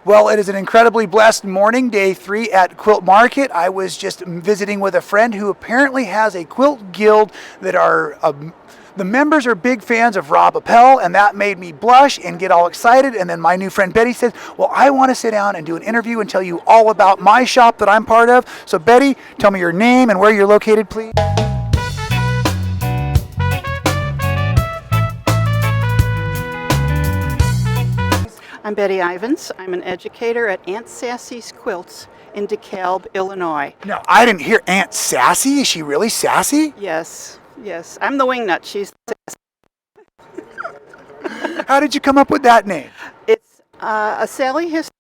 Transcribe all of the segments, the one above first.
Well, it is an incredibly blessed morning, day 3 at Quilt Market. I was just visiting with a friend who apparently has a quilt guild that are the members are big fans of Rob Appel, and that made me blush and get all excited. And then my new friend Betty said, well, I want to sit down and do an interview and tell you all about my shop that I'm part of. So Betty, tell me your name and where you're located, please. I'm Betty Ivins. I'm an educator at Aunt Sassy's Quilts in DeKalb, Illinois. No, I didn't hear Aunt Sassy. Is she really sassy? Yes. I'm the wingnut. She's How did you come up with that name? It's a Sally history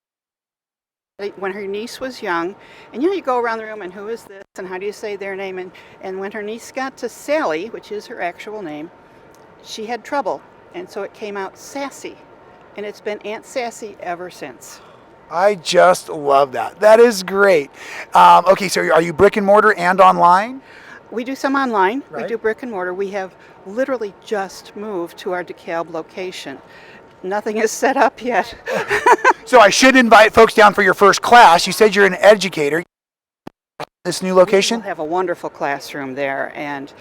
when her niece was young. And you go around the room and who is this and how do you say their name? And when her niece got to Sally, which is her actual name, she had trouble. And so it came out Sassy. And it's been Aunt Sassy ever since. I just love that. That is great. Okay, so are you brick and mortar and online? We do some online. Right. We do brick and mortar. We have literally just moved to our DeKalb location. Nothing is set up yet. So I should invite folks down for your first class. You said you're an educator. This new location? We'll have a wonderful classroom there, and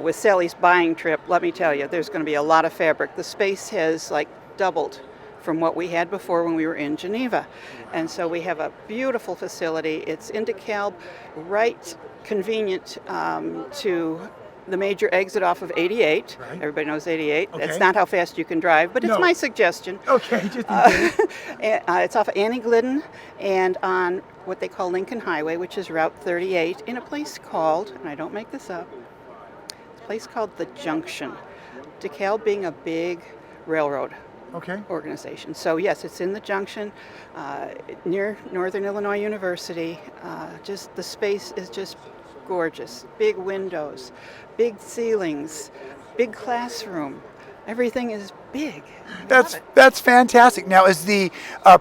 with Sally's buying trip, let me tell you, there's going to be a lot of fabric. The space has doubled from what we had before when we were in Geneva. And so we have a beautiful facility. It's in DeKalb, right convenient to the major exit off of 88. Right. Everybody knows 88. Okay. That's not how fast you can drive, but it's my suggestion. Okay, just in case. It's off of Annie Glidden and on what they call Lincoln Highway, which is Route 38, in a place called, and I don't make this up, it's a place called The Junction. DeKalb being a big railroad organization. So yes, it's in the Junction, near Northern Illinois University. Just the space is just gorgeous. Big windows, big ceilings, big classroom. Everything is big. That's fantastic. Now, is the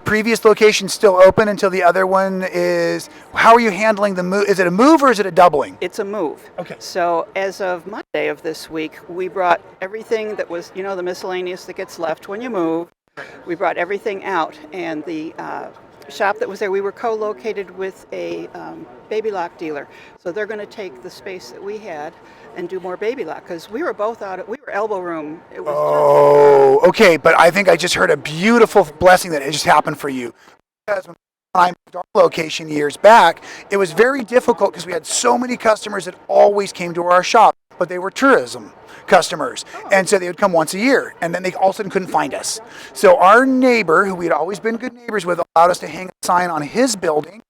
previous location still open until the other one is? How are you handling the move? Is it a move or is it a doubling? It's a move. Okay. So as of Monday of this week, we brought everything that was, the miscellaneous that gets left when you move. We brought everything out, and the shop that was there, we were co-located with a baby lock dealer. So they're going to take the space that we had and do more baby lock, because we were both we were elbow room. It was okay, but I think I just heard a beautiful blessing that it just happened for you. Because when I moved our location years back, it was very difficult because we had so many customers that always came to our shop, but they were tourism customers. And so they would come once a year, and then they all of a sudden couldn't find us. So our neighbor, who we'd always been good neighbors with, allowed us to hang a sign on his building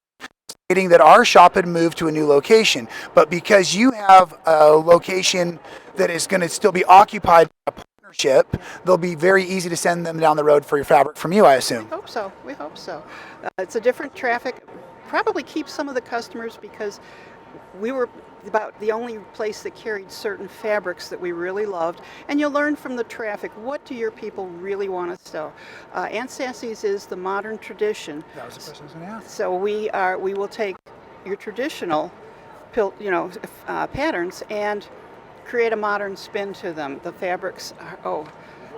stating that our shop had moved to a new location. But because you have a location that is going to still be occupied by a partnership, they'll be very easy to send them down the road for your fabric from you, I assume. We hope so. It's a different traffic. Probably keep some of the customers, because we were about the only place that carried certain fabrics that we really loved. And you'll learn from the traffic, what do your people really want to sew? Aunt Sassy's is the modern tradition. That was the question I was going to ask. So we will take your traditional patterns and create a modern spin to them. The fabrics are,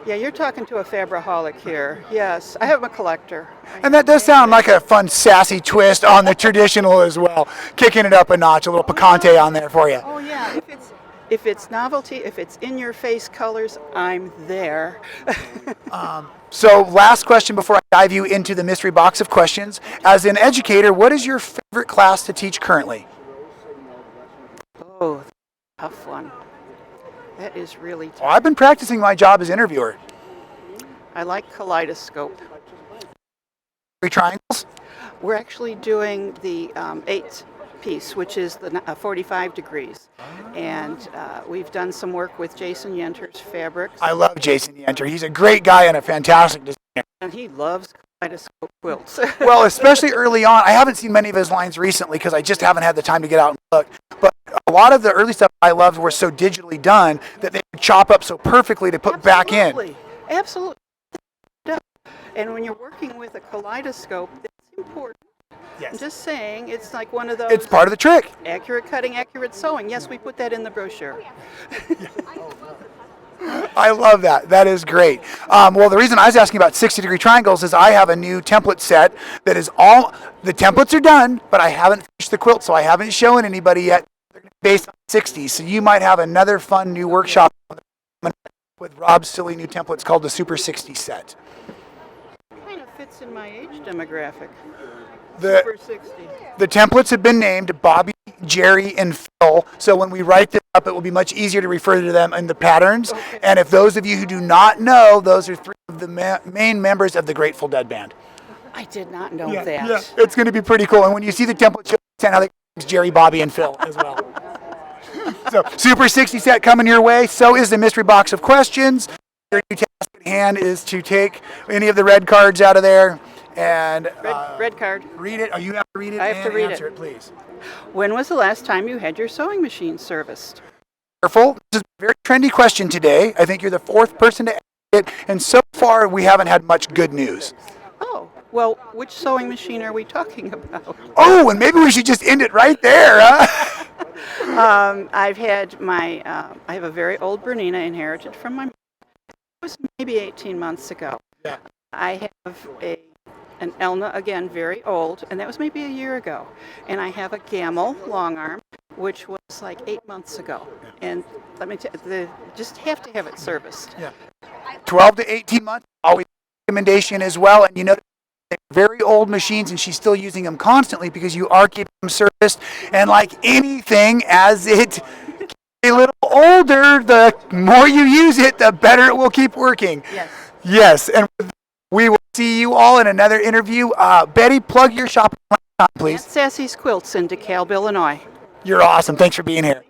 yeah, you're talking to a fabraholic here. Yes, I am a collector. And that does sound like a fun, sassy twist on the traditional as well. Kicking it up a notch, a little picante on there for you. Oh yeah, if it's novelty, if it's in your face colors, I'm there. So last question before I dive you into the mystery box of questions. As an educator, what is your favorite class to teach currently? Oh, tough one. That is really tough. Well, I've been practicing my job as interviewer. I like kaleidoscope. 3 triangles? We're actually doing the 8 piece, which is the 45 degrees. And we've done some work with Jason Yenter's fabrics. I love Jason Yenter. He's a great guy and a fantastic designer. And he loves kaleidoscope quilts. Well, especially early on. I haven't seen many of his lines recently because I just haven't had the time to get out and look. But a lot of the early stuff I loved were so digitally done that they would chop up so perfectly to put back in. Absolutely. And when you're working with a kaleidoscope, that's important. Yes. I'm just saying, it's like one of those. It's part of the trick. Accurate cutting, accurate sewing. Yes, we put that in the brochure. I love that. That is great. Well, the reason I was asking about 60-degree triangles is I have a new template set that is all, the templates are done, but I haven't finished the quilt, so I haven't shown anybody yet. They're based on 60. So you might have another fun new workshop with Rob's silly new templates called the Super 60 set. Kind of fits in my age demographic. The, Super 60. the templates have been named Bobby, Jerry, and Phil, so when we write them up, it will be much easier to refer to them in the patterns. Okay. And if those of you who do not know, those are three of the main members of the Grateful Dead band. I did not know that. Yeah, it's going to be pretty cool. And when you see the template, you'll understand how they Jerry, Bobby, and Phil as well. So, Super 60 set coming your way. So is the mystery box of questions. Your new task at hand is to take any of the red cards out of there and Red card. read it. Oh, you have to read it I have and to read answer it. it, please. When was the last time you had your sewing machine serviced? Careful. This is a very trendy question today. I think you're the fourth person to ask it, and so far we haven't had much good news. Oh, well, which sewing machine are we talking about? Oh, and maybe we should just end it right there, huh? I've had my, I have a very old Bernina inherited from my mom. It was maybe 18 months ago. Yeah. I have an Elna, again, very old, and that was maybe a year ago. And I have a Gamel long arm, which was like 8 months ago. And let me tell you, just have to have it serviced. Yeah. 12 to 18 months, always recommendation as well. And you know, they're very old machines, and she's still using them constantly because you are keeping them serviced. And like anything, as it gets a little older, the more you use it, the better it will keep working. Yes. Yes, and we will see you all in another interview. Betty, plug your shop, please. Aunt Sassy's Quilts in DeKalb, Illinois. You're awesome. Thanks for being here.